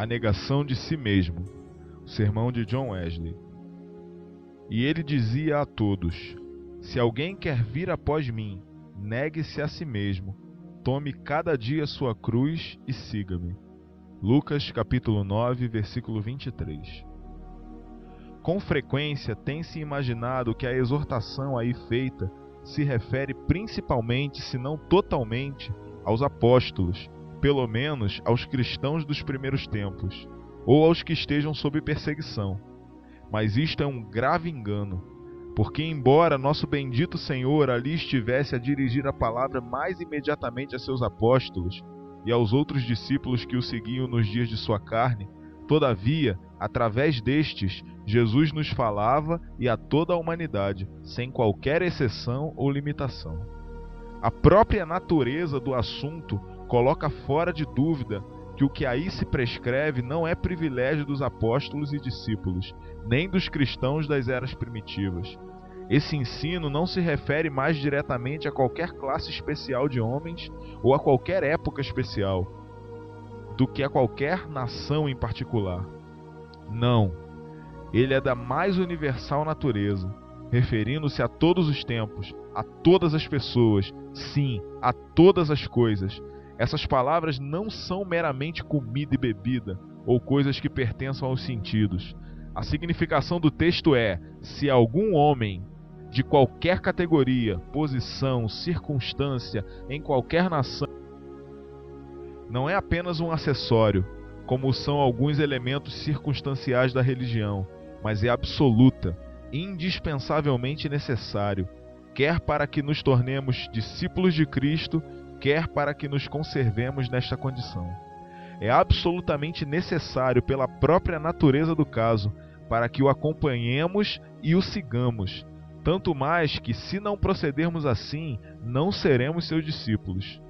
A negação de si mesmo. O sermão de John Wesley. E ele dizia a todos: se alguém quer vir após mim, negue-se a si mesmo, tome cada dia sua cruz e siga-me. Lucas capítulo 9, versículo 23. Com frequência tem-se imaginado que a exortação aí feita se refere principalmente, se não totalmente, aos apóstolos, pelo menos aos cristãos dos primeiros tempos, ou aos que estejam sob perseguição. Mas isto é um grave engano, porque embora nosso bendito Senhor ali estivesse a dirigir a palavra mais imediatamente a seus apóstolos e aos outros discípulos que o seguiam nos dias de sua carne, todavia, através destes, Jesus nos falava e a toda a humanidade, sem qualquer exceção ou limitação. A própria natureza do assunto coloca fora de dúvida que o que aí se prescreve não é privilégio dos apóstolos e discípulos, nem dos cristãos das eras primitivas. Esse ensino não se refere mais diretamente a qualquer classe especial de homens ou a qualquer época especial, do que a qualquer nação em particular. Não, ele é da mais universal natureza, referindo-se a todos os tempos, a todas as pessoas, sim, a todas as coisas. Essas palavras não são meramente comida e bebida, ou coisas que pertençam aos sentidos. A significação do texto é: se algum homem, de qualquer categoria, posição, circunstância, em qualquer nação, não é apenas um acessório, como são alguns elementos circunstanciais da religião, mas é absoluta, indispensavelmente necessário, quer para que nos tornemos discípulos de Cristo, quer para que nos conservemos nesta condição. É absolutamente necessário pela própria natureza do caso, para que o acompanhemos e o sigamos, tanto mais que, se não procedermos assim, não seremos seus discípulos.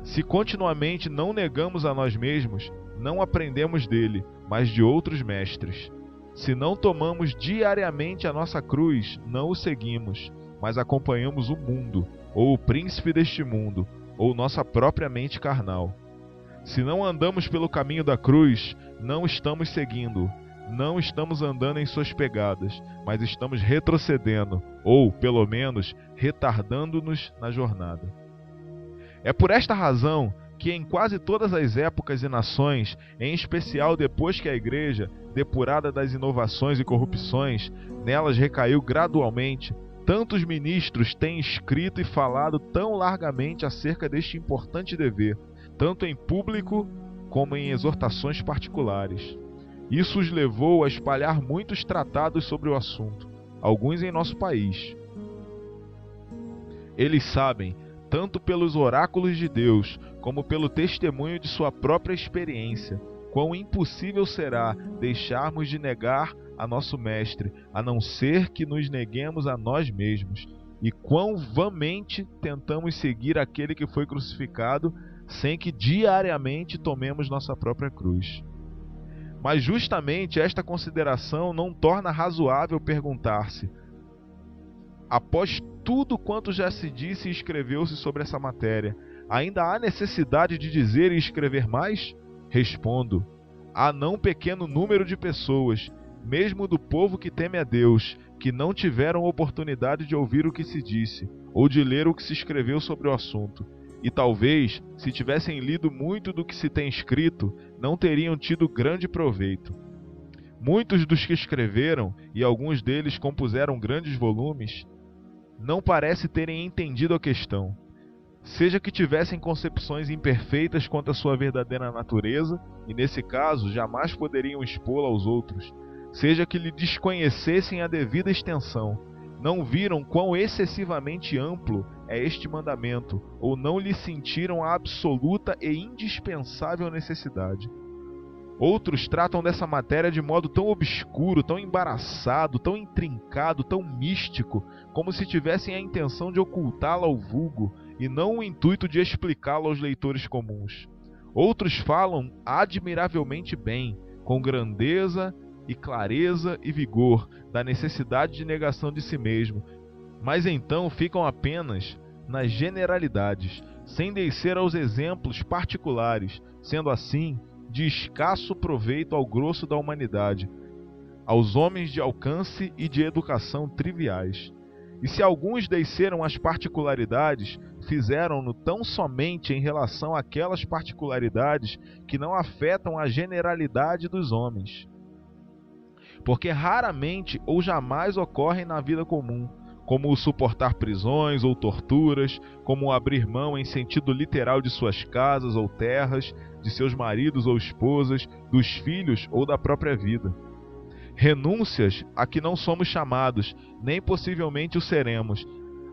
Se continuamente não negamos a nós mesmos, não aprendemos dele, mas de outros mestres. Se não tomamos diariamente a nossa cruz, não o seguimos, mas acompanhamos o mundo, ou o príncipe deste mundo, ou nossa própria mente carnal. Se não andamos pelo caminho da cruz, não estamos seguindo, não estamos andando em suas pegadas, mas estamos retrocedendo, ou, pelo menos, retardando-nos na jornada. É por esta razão que em quase todas as épocas e nações, em especial depois que a Igreja, depurada das inovações e corrupções, nelas recaiu gradualmente, tantos ministros têm escrito e falado tão largamente acerca deste importante dever, tanto em público como em exortações particulares. Isso os levou a espalhar muitos tratados sobre o assunto, alguns em nosso país. Eles sabem, tanto pelos oráculos de Deus, como pelo testemunho de sua própria experiência, quão impossível será deixarmos de negar a nosso Mestre, a não ser que nos neguemos a nós mesmos, e quão vãmente tentamos seguir aquele que foi crucificado, sem que diariamente tomemos nossa própria cruz. Mas justamente esta consideração não torna razoável perguntar-se: após tudo quanto já se disse e escreveu-se sobre essa matéria, ainda há necessidade de dizer e escrever mais? Respondo: há não pequeno número de pessoas, mesmo do povo que teme a Deus, que não tiveram oportunidade de ouvir o que se disse, ou de ler o que se escreveu sobre o assunto. E talvez, se tivessem lido muito do que se tem escrito, não teriam tido grande proveito. Muitos dos que escreveram, e alguns deles compuseram grandes volumes, não parece terem entendido a questão. Seja que tivessem concepções imperfeitas quanto à sua verdadeira natureza, e nesse caso jamais poderiam expô-la aos outros, seja que lhe desconhecessem a devida extensão, não viram quão excessivamente amplo é este mandamento, ou não lhe sentiram a absoluta e indispensável necessidade. Outros tratam dessa matéria de modo tão obscuro, tão embaraçado, tão intrincado, tão místico, como se tivessem a intenção de ocultá-la ao vulgo, e não o intuito de explicá-la aos leitores comuns. Outros falam admiravelmente bem, com grandeza e clareza e vigor, da necessidade de negação de si mesmo, mas então ficam apenas nas generalidades, sem descer aos exemplos particulares. Sendo assim, de escasso proveito ao grosso da humanidade, aos homens de alcance e de educação triviais. E se alguns desceram as particularidades, fizeram-no tão somente em relação àquelas particularidades que não afetam a generalidade dos homens. Porque raramente ou jamais ocorrem na vida comum, como o suportar prisões ou torturas, como o abrir mão em sentido literal de suas casas ou terras, de seus maridos ou esposas, dos filhos ou da própria vida. Renúncias a que não somos chamados, nem possivelmente o seremos,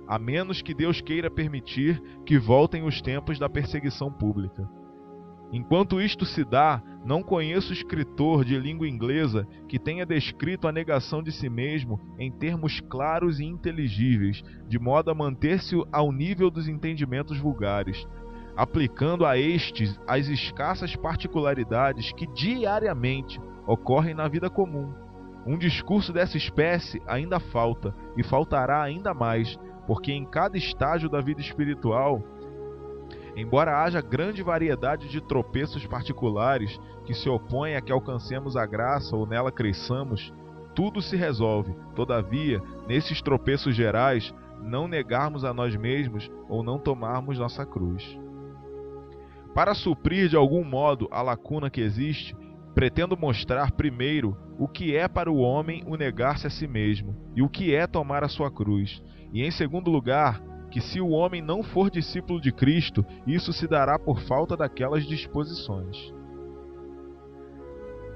a menos que Deus queira permitir que voltem os tempos da perseguição pública. Enquanto isto se dá, não conheço escritor de língua inglesa que tenha descrito a negação de si mesmo em termos claros e inteligíveis, de modo a manter-se ao nível dos entendimentos vulgares, aplicando a estes as escassas particularidades que diariamente ocorrem na vida comum. Um discurso dessa espécie ainda falta, e faltará ainda mais, porque em cada estágio da vida espiritual, embora haja grande variedade de tropeços particulares que se opõem a que alcancemos a graça ou nela cresçamos, tudo se resolve, todavia, nesses tropeços gerais, não negarmos a nós mesmos ou não tomarmos nossa cruz. Para suprir de algum modo a lacuna que existe, pretendo mostrar primeiro o que é para o homem o negar-se a si mesmo e o que é tomar a sua cruz, e em segundo lugar, que se o homem não for discípulo de Cristo, isso se dará por falta daquelas disposições.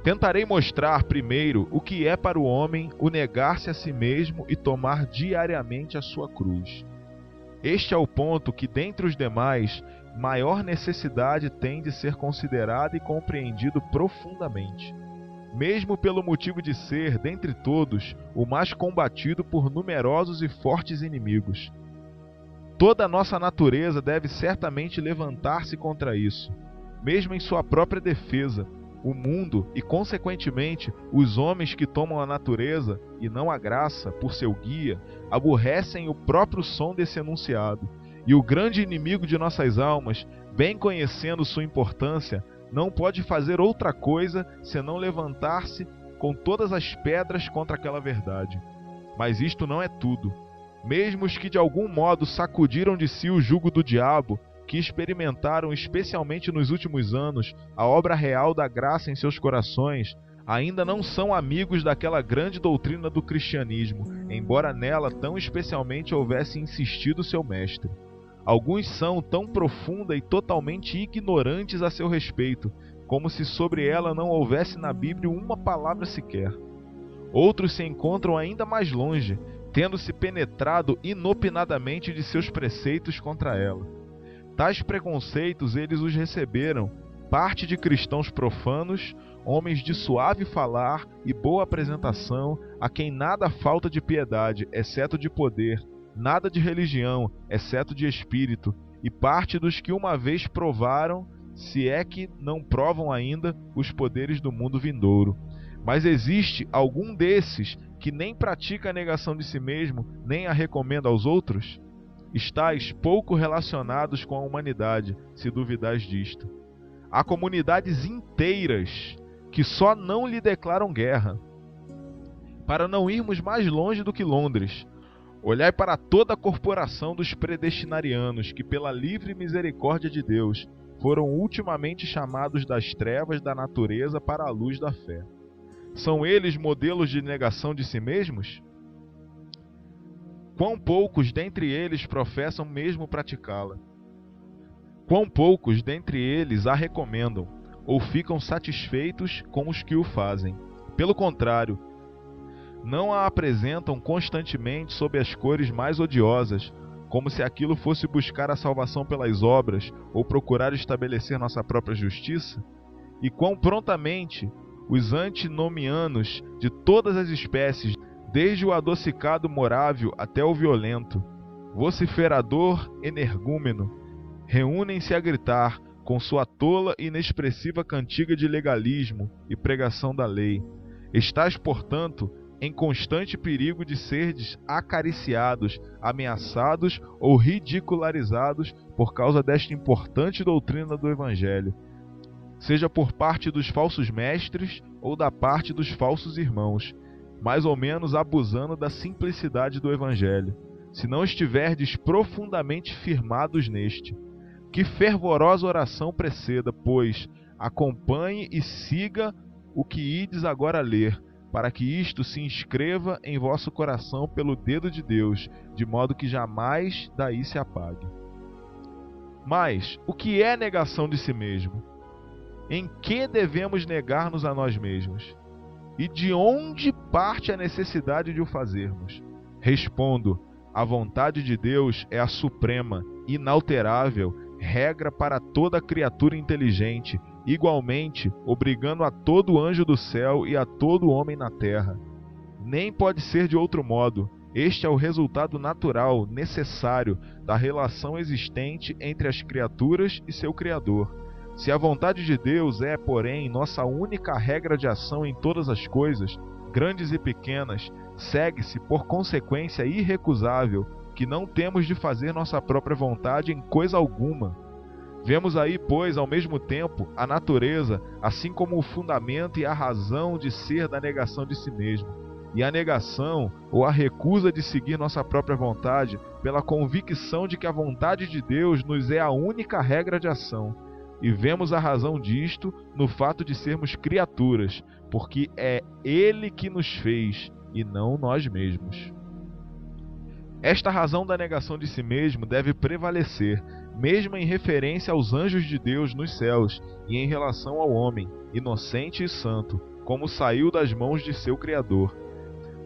Tentarei mostrar primeiro o que é para o homem o negar-se a si mesmo e tomar diariamente a sua cruz. Este é o ponto que, dentre os demais, maior necessidade tem de ser considerado e compreendido profundamente, mesmo pelo motivo de ser, dentre todos, o mais combatido por numerosos e fortes inimigos. Toda a nossa natureza deve certamente levantar-se contra isso, mesmo em sua própria defesa. O mundo e, consequentemente, os homens que tomam a natureza, e não a graça, por seu guia, aborrecem o próprio som desse enunciado. E o grande inimigo de nossas almas, bem conhecendo sua importância, não pode fazer outra coisa senão levantar-se com todas as pedras contra aquela verdade. Mas isto não é tudo. Mesmo os que de algum modo sacudiram de si o jugo do diabo, que experimentaram especialmente nos últimos anos a obra real da graça em seus corações, ainda não são amigos daquela grande doutrina do cristianismo, embora nela tão especialmente houvesse insistido seu mestre. Alguns são tão profunda e totalmente ignorantes a seu respeito, como se sobre ela não houvesse na Bíblia uma palavra sequer. Outros se encontram ainda mais longe, tendo-se penetrado inopinadamente de seus preceitos contra ela. Tais preconceitos eles os receberam, parte de cristãos profanos, homens de suave falar e boa apresentação, a quem nada falta de piedade, exceto de poder, nada de religião, exceto de espírito, e parte dos que uma vez provaram, se é que não provam ainda, os poderes do mundo vindouro. Mas existe algum desses que nem pratica a negação de si mesmo, nem a recomenda aos outros? Estais pouco relacionados com a humanidade, se duvidais disto. Há comunidades inteiras que só não lhe declaram guerra. Para não irmos mais longe do que Londres, olhai para toda a corporação dos predestinarianos que, pela livre misericórdia de Deus, foram ultimamente chamados das trevas da natureza para a luz da fé. São eles modelos de negação de si mesmos? Quão poucos dentre eles professam mesmo praticá-la? Quão poucos dentre eles a recomendam, ou ficam satisfeitos com os que o fazem? Pelo contrário, não a apresentam constantemente sob as cores mais odiosas, como se aquilo fosse buscar a salvação pelas obras ou procurar estabelecer nossa própria justiça? E quão prontamente os antinomianos de todas as espécies, desde o adocicado morável até o violento, vociferador energúmeno, reúnem-se a gritar com sua tola e inexpressiva cantiga de legalismo e pregação da lei. Estais, portanto, em constante perigo de serdes acariciados, ameaçados ou ridicularizados por causa desta importante doutrina do Evangelho. seja por parte dos falsos mestres ou da parte dos falsos irmãos, mais ou menos abusando da simplicidade do Evangelho, se não estiverdes profundamente firmados neste. Que fervorosa oração preceda, pois, acompanhe e siga o que ides agora ler, para que isto se inscreva em vosso coração pelo dedo de Deus, de modo que jamais daí se apague. Mas, o que é negação de si mesmo? Em que devemos negar-nos a nós mesmos? E de onde parte a necessidade de o fazermos? Respondo: a vontade de Deus é a suprema, inalterável, regra para toda criatura inteligente, igualmente obrigando a todo anjo do céu e a todo homem na terra. Nem pode ser de outro modo. Este é o resultado natural, necessário, da relação existente entre as criaturas e seu Criador. Se a vontade de Deus é, porém, nossa única regra de ação em todas as coisas, grandes e pequenas, segue-se, por consequência irrecusável, que não temos de fazer nossa própria vontade em coisa alguma. Vemos aí, pois, ao mesmo tempo, a natureza, assim como o fundamento e a razão de ser da negação de si mesmo, e a negação ou a recusa de seguir nossa própria vontade pela convicção de que a vontade de Deus nos é a única regra de ação. E vemos a razão disto no fato de sermos criaturas, porque é Ele que nos fez, e não nós mesmos. Esta razão da negação de si mesmo deve prevalecer, mesmo em referência aos anjos de Deus nos céus e em relação ao homem, inocente e santo, como saiu das mãos de seu Criador.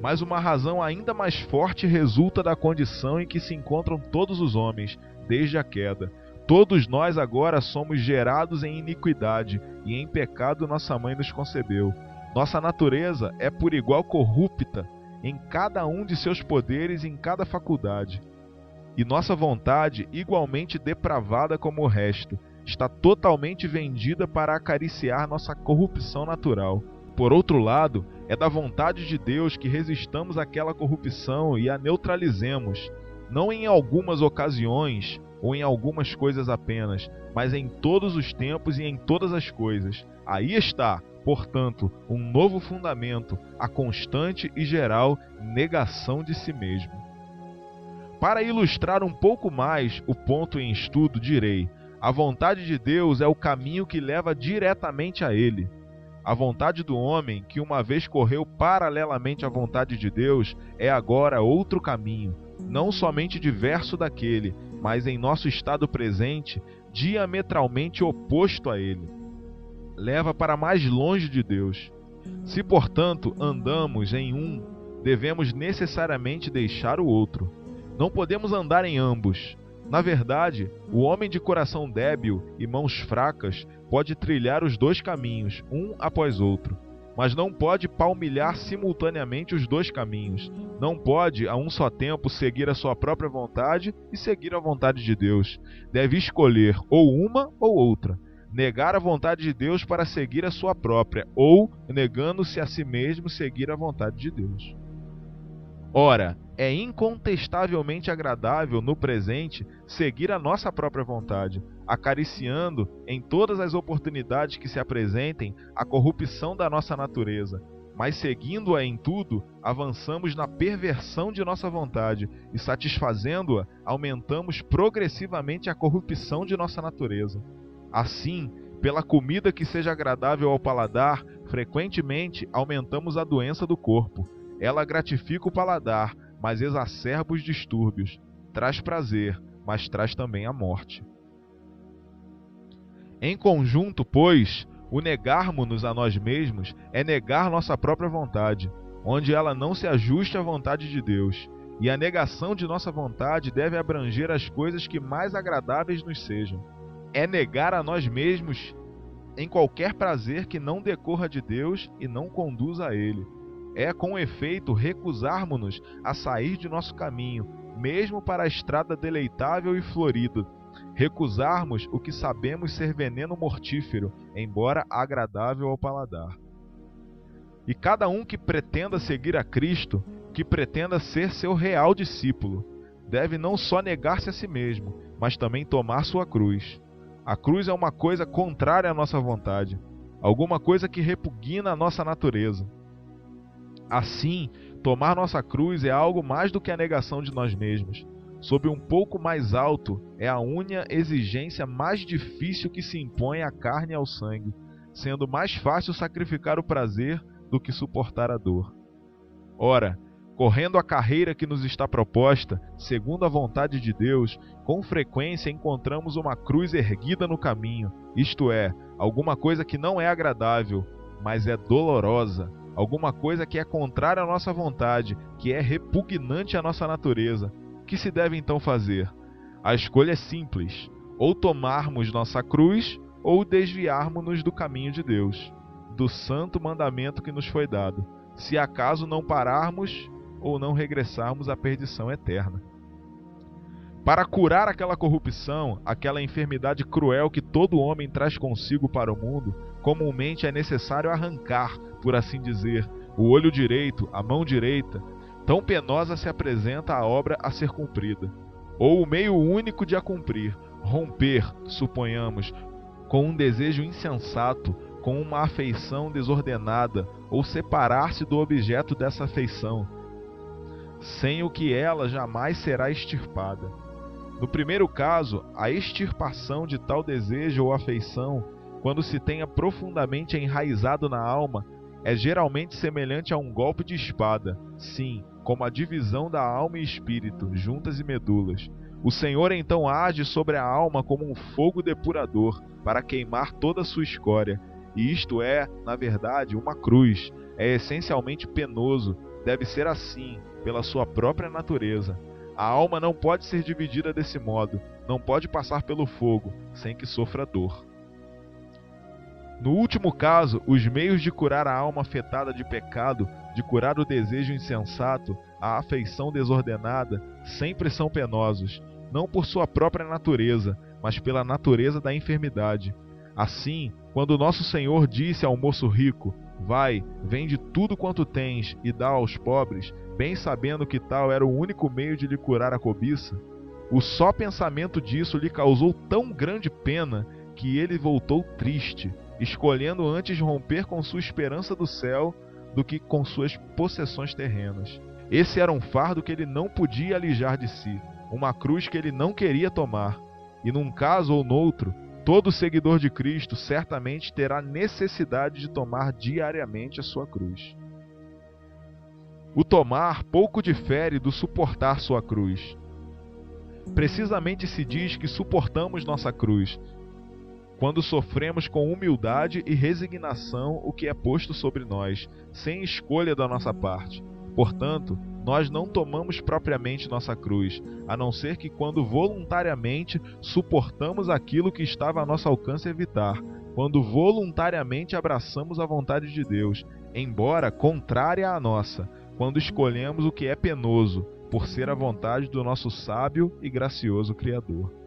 Mas uma razão ainda mais forte resulta da condição em que se encontram todos os homens, desde a queda. Todos nós agora somos gerados em iniquidade, e em pecado nossa mãe nos concebeu. Nossa natureza é por igual corrupta em cada um de seus poderes e em cada faculdade. E nossa vontade, igualmente depravada como o resto, está totalmente vendida para acariciar nossa corrupção natural. Por outro lado, é da vontade de Deus que resistamos àquela corrupção e a neutralizemos, não em algumas ocasiões ou em algumas coisas apenas, mas em todos os tempos e em todas as coisas. Aí está, portanto, um novo fundamento, a constante e geral negação de si mesmo. Para ilustrar um pouco mais o ponto em estudo, direi: a vontade de Deus é o caminho que leva diretamente a Ele. A vontade do homem, que uma vez correu paralelamente à vontade de Deus, é agora outro caminho, não somente diverso daquele, mas em nosso estado presente, diametralmente oposto a ele. Leva para mais longe de Deus. Se, portanto, andamos em um, devemos necessariamente deixar o outro. Não podemos andar em ambos. Na verdade, o homem de coração débil e mãos fracas pode trilhar os dois caminhos, um após outro, mas não pode palmilhar simultaneamente os dois caminhos. Não pode, a um só tempo, seguir a sua própria vontade e seguir a vontade de Deus. Deve escolher ou uma ou outra. Negar a vontade de Deus para seguir a sua própria, ou, negando-se a si mesmo, seguir a vontade de Deus. Ora, é incontestavelmente agradável, no presente, seguir a nossa própria vontade, acariciando, em todas as oportunidades que se apresentem, a corrupção da nossa natureza. Mas seguindo-a em tudo, avançamos na perversão de nossa vontade e, satisfazendo-a, aumentamos progressivamente a corrupção de nossa natureza. Assim, pela comida que seja agradável ao paladar, frequentemente aumentamos a doença do corpo. Ela gratifica o paladar, mas exacerba os distúrbios. Traz prazer, mas traz também a morte. Em conjunto, pois, o negarmos-nos a nós mesmos é negar nossa própria vontade, onde ela não se ajuste à vontade de Deus. E a negação de nossa vontade deve abranger as coisas que mais agradáveis nos sejam. É negar a nós mesmos em qualquer prazer que não decorra de Deus e não conduza a Ele. É, com efeito, recusarmos-nos a sair de nosso caminho, mesmo para a estrada deleitável e florida. Recusarmos o que sabemos ser veneno mortífero, embora agradável ao paladar. E cada um que pretenda seguir a Cristo, que pretenda ser seu real discípulo, deve não só negar-se a si mesmo, mas também tomar sua cruz. A cruz é uma coisa contrária à nossa vontade, alguma coisa que repugna a nossa natureza. Assim, tomar nossa cruz é algo mais do que a negação de nós mesmos. Sob um pouco mais alto, é a única exigência mais difícil que se impõe à carne e ao sangue, sendo mais fácil sacrificar o prazer do que suportar a dor. Ora, correndo a carreira que nos está proposta, segundo a vontade de Deus, com frequência encontramos uma cruz erguida no caminho, isto é, alguma coisa que não é agradável, mas é dolorosa, alguma coisa que é contrária à nossa vontade, que é repugnante à nossa natureza. O que se deve então fazer? A escolha é simples: ou tomarmos nossa cruz, ou desviarmos-nos do caminho de Deus, do santo mandamento que nos foi dado, se acaso não pararmos ou não regressarmos à perdição eterna. Para curar aquela corrupção, aquela enfermidade cruel que todo homem traz consigo para o mundo, comumente é necessário arrancar, por assim dizer, o olho direito, a mão direita. Tão penosa se apresenta a obra a ser cumprida, ou o meio único de a cumprir: romper, suponhamos, com um desejo insensato, com uma afeição desordenada, ou separar-se do objeto dessa afeição, sem o que ela jamais será extirpada. No primeiro caso, a extirpação de tal desejo ou afeição, quando se tenha profundamente enraizado na alma, é geralmente semelhante a um golpe de espada, sim, como a divisão da alma e espírito, juntas e medulas. O Senhor então age sobre a alma como um fogo depurador, para queimar toda a sua escória. E isto é, na verdade, uma cruz. É essencialmente penoso, deve ser assim, pela sua própria natureza. A alma não pode ser dividida desse modo, não pode passar pelo fogo, sem que sofra dor. No último caso, os meios de curar a alma afetada de pecado, de curar o desejo insensato, a afeição desordenada, sempre são penosos, não por sua própria natureza, mas pela natureza da enfermidade. Assim, quando nosso Senhor disse ao moço rico: vai, vende tudo quanto tens e dá aos pobres, bem sabendo que tal era o único meio de lhe curar a cobiça, o só pensamento disso lhe causou tão grande pena que ele voltou triste, escolhendo antes romper com sua esperança do céu do que com suas possessões terrenas. Esse era um fardo que ele não podia alijar de si, uma cruz que ele não queria tomar. E num caso ou noutro, todo seguidor de Cristo certamente terá necessidade de tomar diariamente a sua cruz. O tomar pouco difere do suportar sua cruz. Precisamente se diz que suportamos nossa cruz quando sofremos com humildade e resignação o que é posto sobre nós, sem escolha da nossa parte. Portanto, nós não tomamos propriamente nossa cruz, a não ser que quando voluntariamente suportamos aquilo que estava a nosso alcance evitar, quando voluntariamente abraçamos a vontade de Deus, embora contrária à nossa, quando escolhemos o que é penoso, por ser a vontade do nosso sábio e gracioso Criador.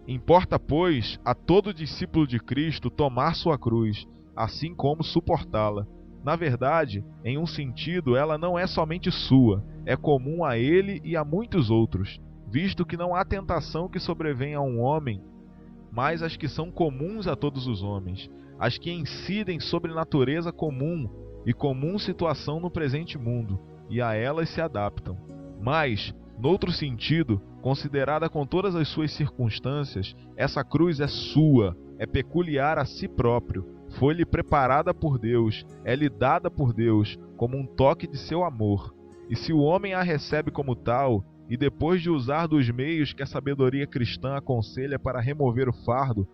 Importa, pois, a todo discípulo de Cristo tomar sua cruz, assim como suportá-la. Na verdade, em um sentido, ela não é somente sua, é comum a ele e a muitos outros, visto que não há tentação que sobrevenha a um homem, mas as que são comuns a todos os homens, as que incidem sobre natureza comum e comum situação no presente mundo, e a elas se adaptam. Mas, noutro sentido, considerada com todas as suas circunstâncias, essa cruz é sua, é peculiar a si próprio, foi-lhe preparada por Deus, é-lhe dada por Deus, como um toque de seu amor. E se o homem a recebe como tal, e depois de usar dos meios que a sabedoria cristã aconselha para remover o fardo,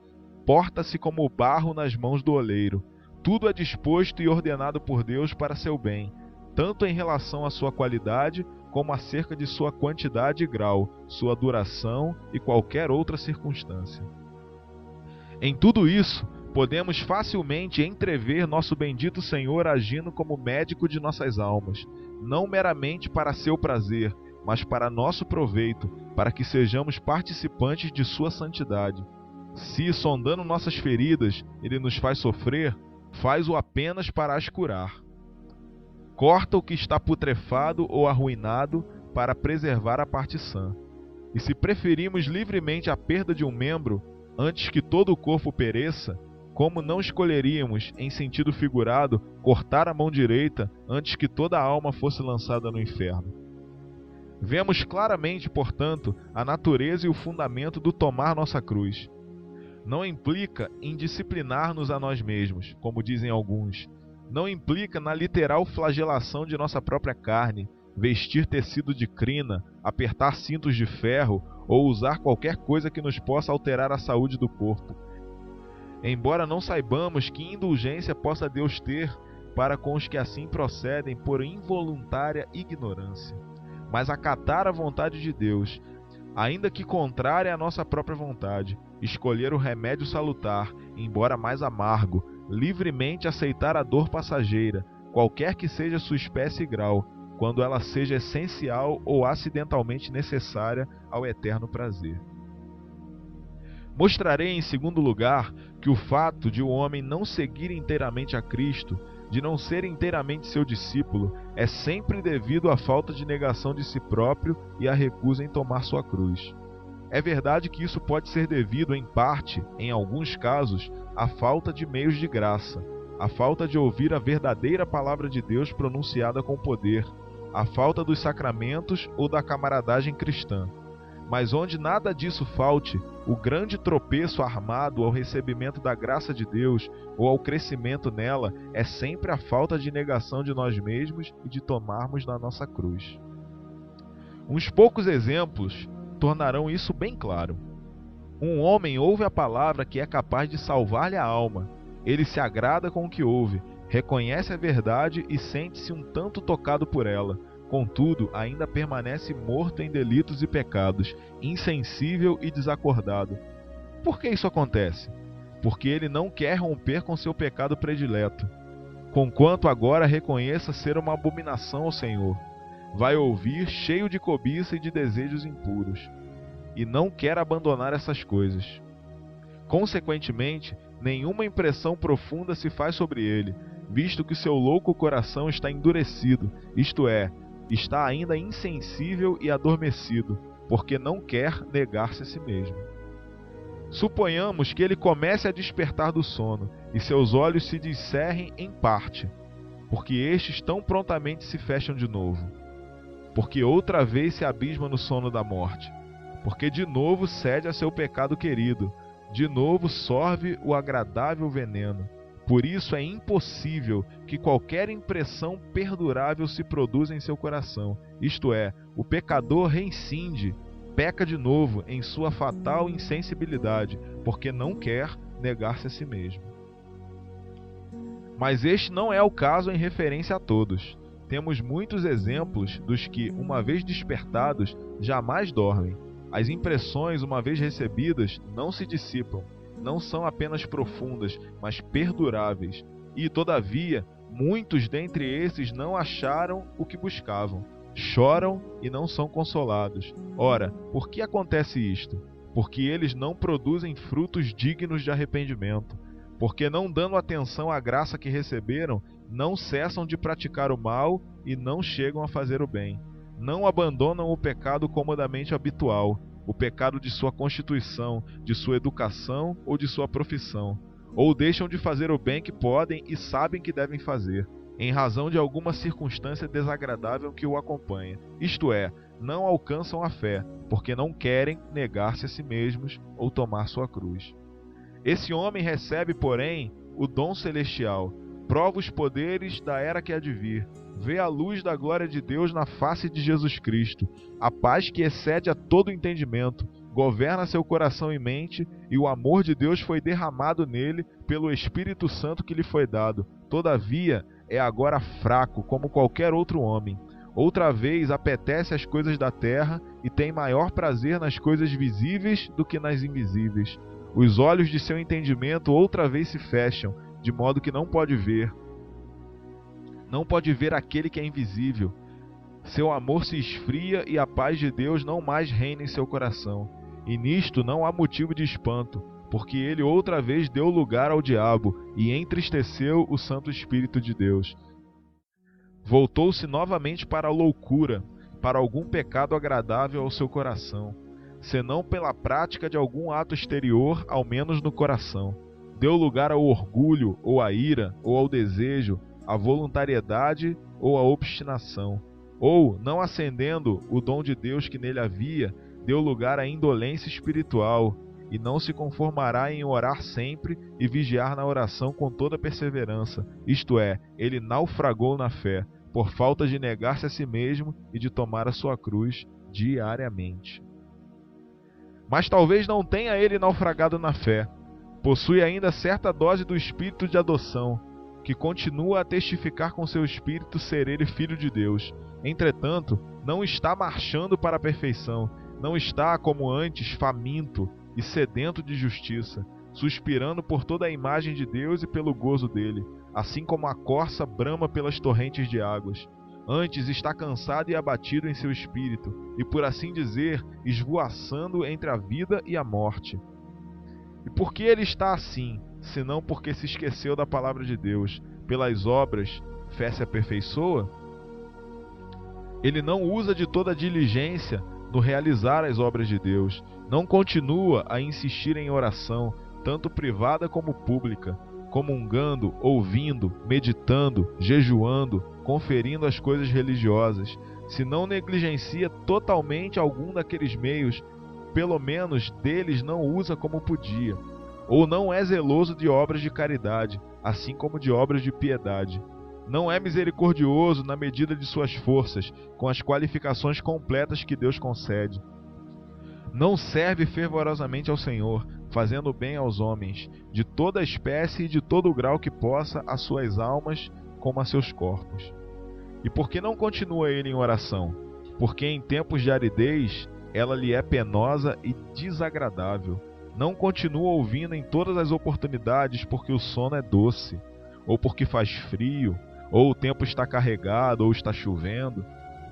porta-se como barro nas mãos do oleiro. Tudo é disposto e ordenado por Deus para seu bem, tanto em relação à sua qualidade, como acerca de sua quantidade e grau, sua duração e qualquer outra circunstância. Em tudo isso, podemos facilmente entrever nosso bendito Senhor agindo como médico de nossas almas, não meramente para seu prazer, mas para nosso proveito, para que sejamos participantes de sua santidade. Se, sondando nossas feridas, ele nos faz sofrer, faz-o apenas para as curar. Corta o que está putrefado ou arruinado para preservar a parte sã. E se preferimos livremente a perda de um membro, antes que todo o corpo pereça, como não escolheríamos, em sentido figurado, cortar a mão direita antes que toda a alma fosse lançada no inferno? Vemos claramente, portanto, a natureza e o fundamento do tomar nossa cruz. Não implica em disciplinar-nos a nós mesmos, como dizem alguns. Não implica na literal flagelação de nossa própria carne, vestir tecido de crina, apertar cintos de ferro ou usar qualquer coisa que nos possa alterar a saúde do corpo. Embora não saibamos que indulgência possa Deus ter para com os que assim procedem por involuntária ignorância, mas acatar a vontade de Deus, ainda que contrária à nossa própria vontade, escolher o remédio salutar, embora mais amargo, livremente aceitar a dor passageira, qualquer que seja sua espécie e grau, quando ela seja essencial ou acidentalmente necessária ao eterno prazer. Mostrarei, em segundo lugar, que o fato de o homem não seguir inteiramente a Cristo, de não ser inteiramente seu discípulo, é sempre devido à falta de negação de si próprio e à recusa em tomar sua cruz. É verdade que isso pode ser devido, em parte, em alguns casos, à falta de meios de graça, à falta de ouvir a verdadeira palavra de Deus pronunciada com poder, à falta dos sacramentos ou da camaradagem cristã. Mas onde nada disso falte, o grande tropeço armado ao recebimento da graça de Deus ou ao crescimento nela é sempre a falta de negação de nós mesmos e de tomarmos na nossa cruz. Uns poucos exemplos tornarão isso bem claro. Um homem ouve a palavra que é capaz de salvar-lhe a alma. Ele se agrada com o que ouve, reconhece a verdade e sente-se um tanto tocado por ela. Contudo, ainda permanece morto em delitos e pecados, insensível e desacordado. Por que isso acontece? Porque ele não quer romper com seu pecado predileto. Conquanto agora reconheça ser uma abominação ao Senhor, vai ouvir cheio de cobiça e de desejos impuros, e não quer abandonar essas coisas. Consequentemente, nenhuma impressão profunda se faz sobre ele, visto que seu louco coração está endurecido, isto é, está ainda insensível e adormecido, porque não quer negar-se a si mesmo. Suponhamos que ele comece a despertar do sono, e seus olhos se descerrem em parte, porque estes tão prontamente se fecham de novo, porque outra vez se abisma no sono da morte, porque de novo cede a seu pecado querido, de novo sorve o agradável veneno. Por isso é impossível que qualquer impressão perdurável se produza em seu coração, isto é, o pecador reincide, peca de novo em sua fatal insensibilidade, porque não quer negar-se a si mesmo. Mas este não é o caso em referência a todos. Temos muitos exemplos dos que, uma vez despertados, jamais dormem. As impressões, uma vez recebidas, não se dissipam. Não são apenas profundas, mas perduráveis. E, todavia, muitos dentre esses não acharam o que buscavam. Choram e não são consolados. Ora, por que acontece isto? Porque eles não produzem frutos dignos de arrependimento. Porque, não dando atenção à graça que receberam, não cessam de praticar o mal e não chegam a fazer o bem. Não abandonam o pecado comodamente habitual, o pecado de sua constituição, de sua educação ou de sua profissão, ou deixam de fazer o bem que podem e sabem que devem fazer, em razão de alguma circunstância desagradável que o acompanha. Isto é, não alcançam a fé, porque não querem negar-se a si mesmos ou tomar sua cruz. Esse homem recebe, porém, o dom celestial, prova os poderes da era que há de vir, vê a luz da glória de Deus na face de Jesus Cristo, a paz que excede a todo entendimento, governa seu coração e mente, e o amor de Deus foi derramado nele pelo Espírito Santo que lhe foi dado. Todavia, é agora fraco como qualquer outro homem. Outra vez apetece as coisas da terra e tem maior prazer nas coisas visíveis do que nas invisíveis. Os olhos de seu entendimento outra vez se fecham, de modo que não pode ver. Não pode ver aquele que é invisível. Seu amor se esfria e a paz de Deus não mais reina em seu coração. E nisto não há motivo de espanto, porque ele outra vez deu lugar ao diabo e entristeceu o Santo Espírito de Deus. Voltou-se novamente para a loucura, para algum pecado agradável ao seu coração. senão pela prática de algum ato exterior, ao menos no coração. Deu lugar ao orgulho, ou à ira, ou ao desejo, à voluntariedade ou à obstinação. Ou, não acendendo o dom de Deus que nele havia, deu lugar à indolência espiritual, e não se conformará em orar sempre e vigiar na oração com toda perseverança. Isto é, ele naufragou na fé, por falta de negar-se a si mesmo e de tomar a sua cruz diariamente. Mas talvez não tenha ele naufragado na fé. Possui ainda certa dose do espírito de adoção, que continua a testificar com seu espírito ser ele filho de Deus. Entretanto, não está marchando para a perfeição, não está, como antes, faminto e sedento de justiça, suspirando por toda a imagem de Deus e pelo gozo dele, assim como a corça brama pelas torrentes de águas. Antes está cansado e abatido em seu espírito, e por assim dizer, esvoaçando entre a vida e a morte. E por que ele está assim, senão porque se esqueceu da palavra de Deus? Pelas obras, fé se aperfeiçoa? Ele não usa de toda a diligência no realizar as obras de Deus, não continua a insistir em oração, tanto privada como pública, comungando, ouvindo, meditando, jejuando, conferindo as coisas religiosas, se não negligencia totalmente algum daqueles meios, pelo menos deles não usa como podia, ou não é zeloso de obras de caridade, assim como de obras de piedade. Não é misericordioso na medida de suas forças, com as qualificações completas que Deus concede. Não serve fervorosamente ao Senhor, fazendo bem aos homens, de toda espécie e de todo grau que possa, a suas almas como a seus corpos. E por que não continua ele em oração? Porque em tempos de aridez, ela lhe é penosa e desagradável. Não continua ouvindo em todas as oportunidades porque o sono é doce, ou porque faz frio, ou o tempo está carregado, ou está chovendo.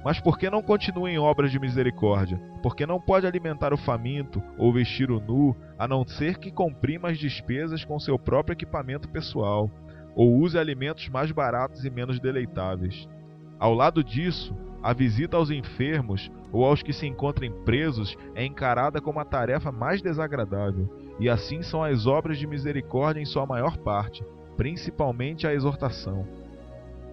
Mas por que não continua em obras de misericórdia? Porque não pode alimentar o faminto, ou vestir o nu, a não ser que comprima as despesas com seu próprio equipamento pessoal, ou use alimentos mais baratos e menos deleitáveis. Ao lado disso, a visita aos enfermos ou aos que se encontrem presos é encarada como a tarefa mais desagradável, e assim são as obras de misericórdia em sua maior parte, principalmente a exortação.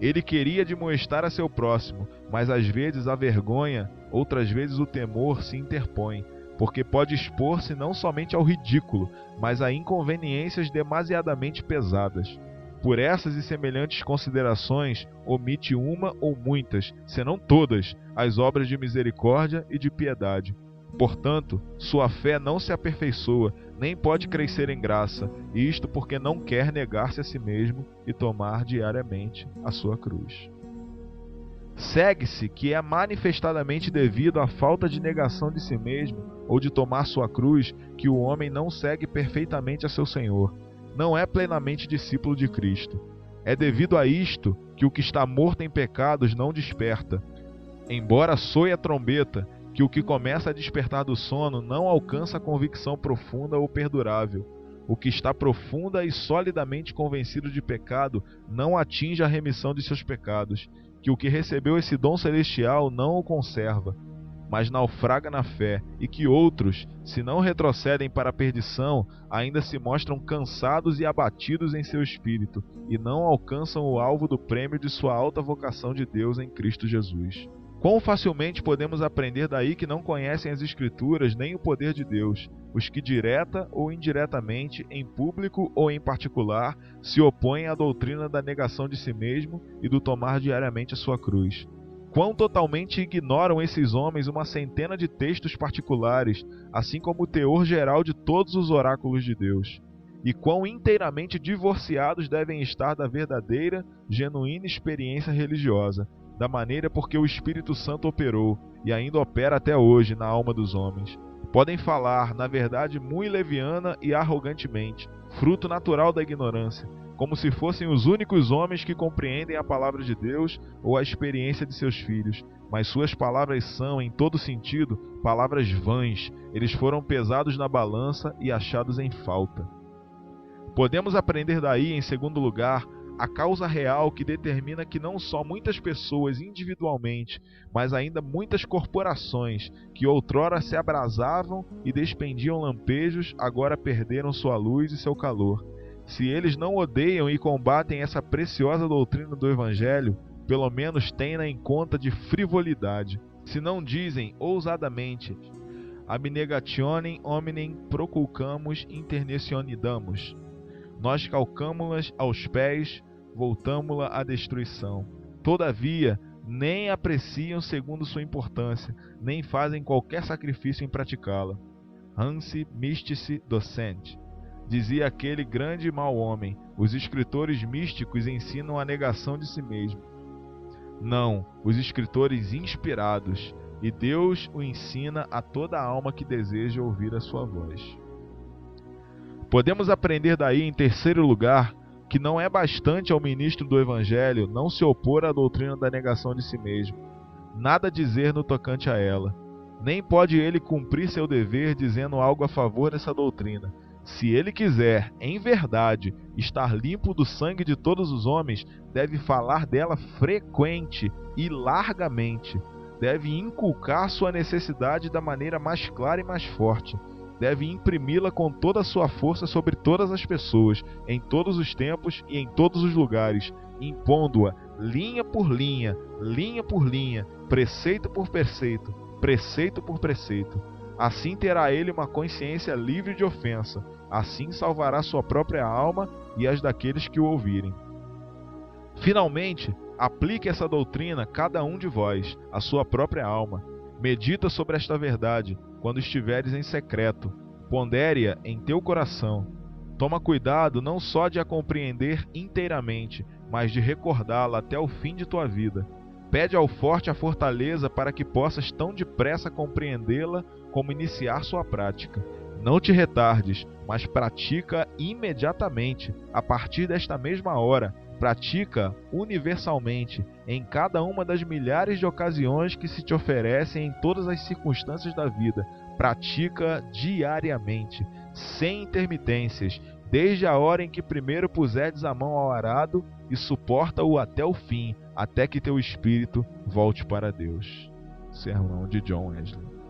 Ele queria admoestar a seu próximo, mas às vezes a vergonha, outras vezes o temor se interpõe, porque pode expor-se não somente ao ridículo, mas a inconveniências demasiadamente pesadas. Por essas e semelhantes considerações, omite uma ou muitas, senão todas, as obras de misericórdia e de piedade. Portanto, sua fé não se aperfeiçoa, nem pode crescer em graça, isto porque não quer negar-se a si mesmo e tomar diariamente a sua cruz. Segue-se que é manifestadamente devido à falta de negação de si mesmo ou de tomar sua cruz que o homem não segue perfeitamente a seu Senhor. Não é plenamente discípulo de Cristo. É devido a isto que o que está morto em pecados não desperta. Embora soe a trombeta, que o que começa a despertar do sono não alcança a convicção profunda ou perdurável. O que está profunda e solidamente convencido de pecado não atinge a remissão de seus pecados, que o que recebeu esse dom celestial não o conserva, mas naufraga na fé, e que outros, se não retrocedem para a perdição, ainda se mostram cansados e abatidos em seu espírito, e não alcançam o alvo do prêmio de sua alta vocação de Deus em Cristo Jesus. Quão facilmente podemos aprender daí que não conhecem as Escrituras nem o poder de Deus, os que direta ou indiretamente, em público ou em particular, se opõem à doutrina da negação de si mesmo e do tomar diariamente a sua cruz. Quão totalmente ignoram esses homens uma centena de textos particulares, assim como o teor geral de todos os oráculos de Deus. E quão inteiramente divorciados devem estar da verdadeira, genuína experiência religiosa, da maneira porque o Espírito Santo operou, e ainda opera até hoje na alma dos homens. Podem falar, na verdade, muito leviana e arrogantemente, fruto natural da ignorância, como se fossem os únicos homens que compreendem a palavra de Deus ou a experiência de seus filhos, mas suas palavras são, em todo sentido, palavras vãs. Eles foram pesados na balança e achados em falta. Podemos aprender daí, em segundo lugar, a causa real que determina que não só muitas pessoas individualmente, mas ainda muitas corporações que outrora se abrasavam e despendiam lampejos, agora perderam sua luz e seu calor. Se eles não odeiam e combatem essa preciosa doutrina do Evangelho, pelo menos tenha em conta de frivolidade. Se não dizem ousadamente: abnegationem hominem proculcamus internectionidamos, nós calcamo-las aos pés, voltamo-la à destruição. Todavia, nem apreciam segundo sua importância, nem fazem qualquer sacrifício em praticá-la. Hansi mystici docent. Dizia aquele grande e mau homem: os escritores místicos ensinam a negação de si mesmo. Não, os escritores inspirados, e Deus o ensina a toda alma que deseja ouvir a sua voz. Podemos aprender daí, em terceiro lugar, que não é bastante ao ministro do Evangelho não se opor à doutrina da negação de si mesmo, nada dizer no tocante a ela. Nem pode ele cumprir seu dever dizendo algo a favor dessa doutrina. Se ele quiser, em verdade, estar limpo do sangue de todos os homens, deve falar dela frequente e largamente. Deve inculcar sua necessidade da maneira mais clara e mais forte. Deve imprimi-la com toda a sua força sobre todas as pessoas, em todos os tempos e em todos os lugares, impondo-a linha por linha, preceito por preceito, preceito por preceito. Assim terá ele uma consciência livre de ofensa. Assim salvará sua própria alma e as daqueles que o ouvirem. Finalmente, aplique essa doutrina cada um de vós, à sua própria alma. Medita sobre esta verdade quando estiveres em secreto. Pondere-a em teu coração. Toma cuidado não só de a compreender inteiramente, mas de recordá-la até o fim de tua vida. Pede ao forte a fortaleza para que possas tão depressa compreendê-la como iniciar sua prática. Não te retardes, mas pratica imediatamente, a partir desta mesma hora. Pratica universalmente, em cada uma das milhares de ocasiões que se te oferecem em todas as circunstâncias da vida. Pratica diariamente, sem intermitências, desde a hora em que primeiro puserdes a mão ao arado, e suporta-o até o fim, até que teu espírito volte para Deus. Sermão de John Wesley.